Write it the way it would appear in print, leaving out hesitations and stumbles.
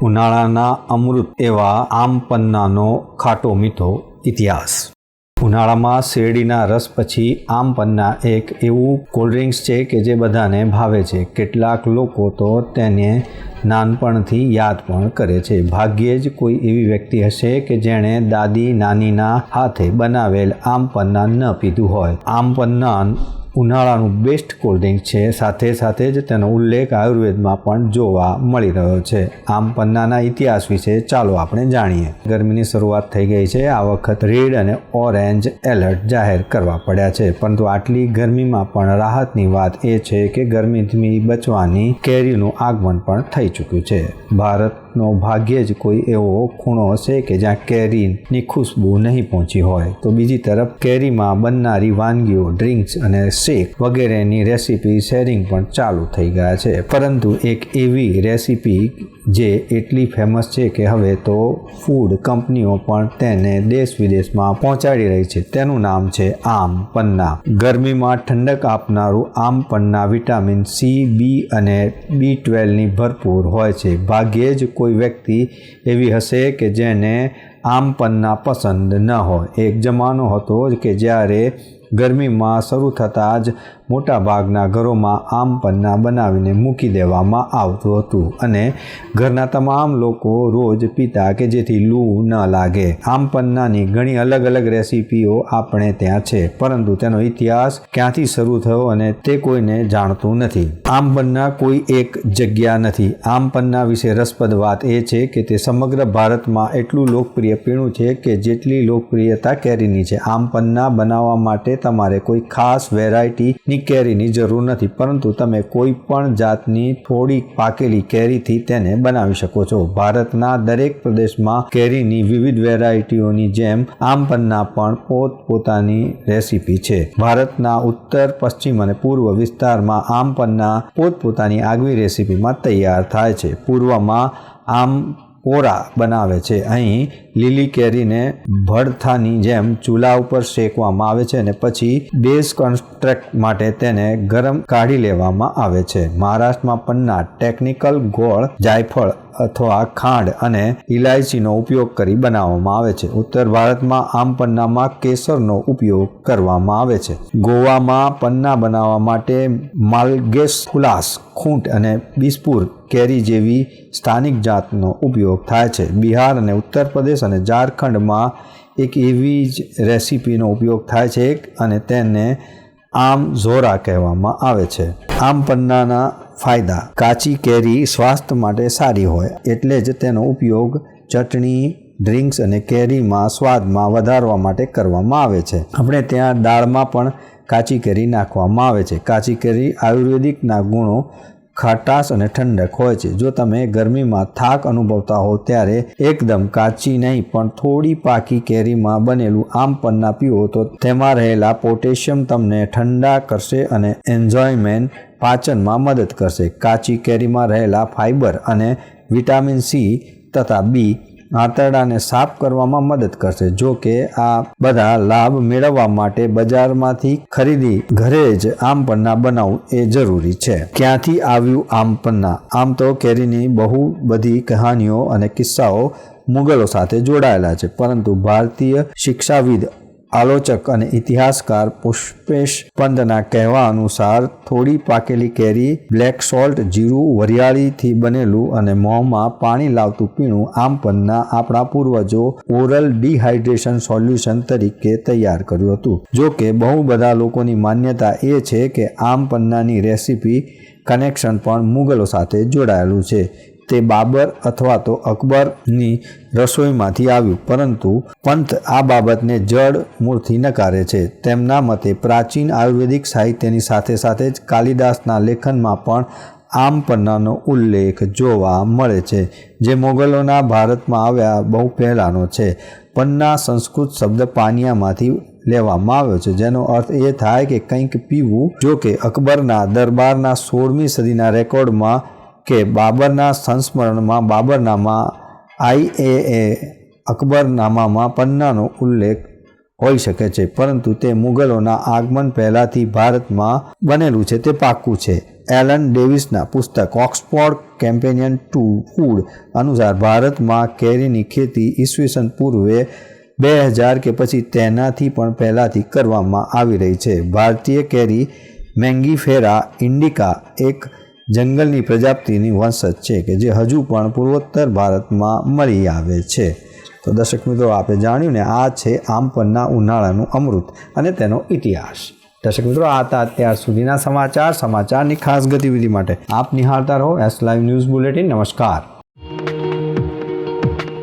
ઉનાળાના અમૃત એવા આમ પન્નાનો ખાટો મીઠો ઇતિહાસ। ઉનાળામાં શેરડીના રસ પછી આમ પન્ના એક એવું કોલ્ડ્રિંક્સ છે કે જે બધાને ભાવે છે। કેટલાક લોકો તો તેને નાનપણથી યાદ પણ કરે છે। ભાગ્યે જ કોઈ એવી વ્યક્તિ હશે કે જેણે દાદી નાનીના હાથે બનાવેલ આમ પન્ના ન પીધું હોય। આમ પન્ના ઉનાળાનું બેસ્ટ કોલ્ડ્રિંક છે। સાથે સાથે જ તેનો ઉલ્લેખ આયુર્વેદમાં પણ જોવા મળી રહ્યો છે। આમ પન્નાના ઇતિહાસ વિશે ચાલો આપણે જાણીએ। ગરમીની શરૂઆત થઈ ગઈ છે। આ વખત રેડ અને ઓરેન્જ એલર્ટ જાહેર કરવા પડ્યા છે, પરંતુ આટલી ગરમીમાં પણ રાહતની વાત એ છે કે ગરમીથી બચવાની કેરીનું આગમન પણ થઈ ચૂક્યું છે। ભારતનો ભાગ્યે જ કોઈ એવો ખૂણો હશે કે જ્યાં કેરીની ખુશ્બુ નહીં પહોંચી હોય, તો બીજી તરફ કેરીમાં બનનારી વાનગીઓ, ડ્રિંક્સ અને શેક વગેરેની રેસીપી શેરિંગ પણ ચાલુ થઈ ગયા છે। પરંતુ એક એવી રેસીપી જે એટલી ફેમસ છે કે હવે તો ફૂડ કંપનીઓ પણ તેને દેશ વિદેશમાં પહોંચાડી રહી છે। તેનું નામ છે આમ પન્ના। ગરમીમાં ઠંડક આપનારું આમ પન્ના વિટામિન સી, બી અને B12ની ભરપૂર હોય છે। ભાગ્યે જ કોઈ વ્યક્તિ એવી હશે કે જેને આમ પન્ના પસંદ ન હોય। એક જમાનો હતો કે જ્યારે ગરમીમાં શરૂ થતાં જ મોટા ભાગના ઘરોમાં આમ પન્ના બનાવીને મૂકી દેવામાં આવતું હતું અને ઘરના તમામ લોકો રોજ પીતા કે જેથી લૂ ન લાગે। આમ પન્નાની ઘણી અલગ અલગ રેસીપીઓ આપણે ત્યાં છે, પરંતુ તેનો ઇતિહાસ ક્યાંથી શરૂ થયો અને તે કોઈને જાણતું નથી। આમ પન્ના કોઈ એક જગ્યા નથી। આમ પન્ના વિશે રસપ્રદ વાત એ છે કે તે સમગ્ર ભારતમાં એટલું લોકપ્રિય પીણું છે કે જેટલી લોકપ્રિયતા કેરીની છે। આમ પન્ના બનાવવા માટે તમારે કોઈ ખાસ વેરાયટીની કેરીની જરૂર નથી, પરંતુ તમે કોઈ પણ જાતની થોડી પાકેલી કેરીથી તેને બનાવી શકો છો। ભારતના દરેક પ્રદેશમાં કેરીની વિવિધ વેરાયટીઓની જેમ આમ પન્ના પણ પોતપોતાની રેસીપી છે। ભારતના ઉત્તર, પશ્ચિમ અને પૂર્વ વિસ્તારમાં આમ પન્ના પોતપોતાની આગવી રેસીપીમાં તૈયાર થાય છે। પૂર્વમાં આમ પોરા બનાવે છે। અહીં લીલી કેરીને ભડથાની જેમ ચૂલા ઉપર શેકવામાં આવે છે અને પછી બેઝ કન્સ્ટ્રક્ટ માટે તેને ગરમ કાઢી લેવામાં આવે છે। મહારાષ્ટ્રમાં પન્ના ટેકનિકલ ગોળ, જાયફળ અથવા ખાંડ અને ઇલાયચીનો ઉપયોગ કરી બનાવવામાં આવે છે। ઉત્તર ભારતમાં આમ પન્નામાં કેસરનો ઉપયોગ કરવામાં આવે છે। ગોવામાં પન્ના બનાવવા માટે માલગેસ, ખુલાસ, ખૂંટ અને બિસ્પુર કેરી જેવી સ્થાનિક જાતનો ઉપયોગ થાય છે। બિહાર અને ઉત્તર પ્રદેશ અને ઝારખંડમાં એક એવી જ રેસીપીનો ઉપયોગ થાય છે અને તેને આમ ઝોરા કહેવામાં આવે છે। આમ પન્નાના ફાયદા: કાચી કેરી સ્વાસ્થ્ય માટે સારી હોય એટલે જ તેનો ઉપયોગ ચટણી, ડ્રિંક્સ અને કેરીમાં સ્વાદમાં વધારવા માટે કરવામાં આવે છે। આપણે ત્યાં દાળમાં પણ કાચી કેરી નાખવામાં આવે છે। કાચી કેરી આયુર્વેદિકના ગુણો ખટાશ અને ઠંડક હોય છે। જો તમે ગરમીમાં થાક અનુભવતા હો ત્યારે એકદમ કાચી નહીં પણ થોડી પાકી કેરીમાં બનેલું આમ પન્ના પીવો તો તેમાં રહેલા પોટેશિયમ તમને ઠંડા કરશે અને એન્ઝાઇમ પાચનમાં મદદ કરશે। કાચી કેરીમાં રહેલા ફાઇબર અને વિટામિન સી તથા બી આંતરડાને સાફ કરવામાં મદદ કરશે। જો કે આ બધા લાભ મેળવવા માટે બજારમાંથી ખરીદી ઘરે જ આમ પન્ના બનાવવું એ જરૂરી છે। ક્યાંથી આવ્યું આમ પન્ના? આમ તો કેરીની બહુ બધી કહાનીઓ અને કિસ્સાઓ મુગલો સાથે જોડાયેલા છે, પરંતુ ભારતીય શિક્ષાવિદ, આલોચક અને ઇતિહાસકાર પુષ્પેશ પંતના કહેવા અનુસાર થોડી પાકેલી કેરી, બ્લેક સોલ્ટ, જીરું, વરિયાળીથી બનેલું અને મોંમાં પાણી લાવતું પીણું આમ પન્ના આપણા પૂર્વજો ઓરલ ડિહાઇડ્રેશન સોલ્યુશન તરીકે તૈયાર કર્યું હતું। જો કે બહુ બધા લોકોની માન્યતા એ છે કે આમ પન્નાની રેસીપી કનેક્શન પણ મુગલો સાથે જોડાયેલું છે। તે બાબર અથવા તો અકબરની રસોઈમાંથી આવ્યું, પરંતુ પંત આ બાબતને જડ મૂળથી નકારે છે। તેમના મતે પ્રાચીન આયુર્વેદિક સાહિત્યની સાથે સાથે જ કાલિદાસના લેખનમાં પણ આમ પન્નાનો ઉલ્લેખ જોવા મળે છે, જે મોગલોના ભારતમાં આવ્યા બહુ પહેલાંનો છે। પન્ના સંસ્કૃત શબ્દ પાનિયામાંથી લેવામાં આવ્યો છે, જેનો અર્થ એ થાય કે કંઈક પીવું। જો કે અકબરના દરબારના 16મી સદીના રેકોર્ડમાં કે બાબરના સંસ્મરણમાં બાબરનામા IA અકબરનામામાં પન્નાનો ઉલ્લેખ હોઈ શકે છે, પરંતુ તે મુગલોના આગમન પહેલાંથી ભારતમાં બનેલું છે તે પાક્કું છે. એલન ડેવિસના પુસ્તક ઓક્સફોર્ડ કેમ્પેનિયન ટુ ફૂડ અનુસાર ભારતમાં કેરીની ખેતી ઈસવીસન પૂર્વે 2000 કે પછી તેનાથી પણ પહેલાંથી કરવામાં આવી રહી છે. ભારતીય કેરી મેંગીફેરા ઇન્ડિકા એક જંગલની પ્રજાતિની વંશજ છે કે જે હજુ પણ પૂર્વોત્તર ભારતમાં મળી આવે છે. તો દર્શક મિત્રો, આપે જાણ્યું ને, આ છે આમ પન્ના ઉનાળાનું અમૃત અને તેનો ઇતિહાસ. દર્શક મિત્રો, આ હતા અત્યાર સુધીના સમાચારની ખાસ ગતિવિધિ માટે આપ નિહાળતા રહો એસ લાઈવ ન્યૂઝ બુલેટિન. નમસ્કાર.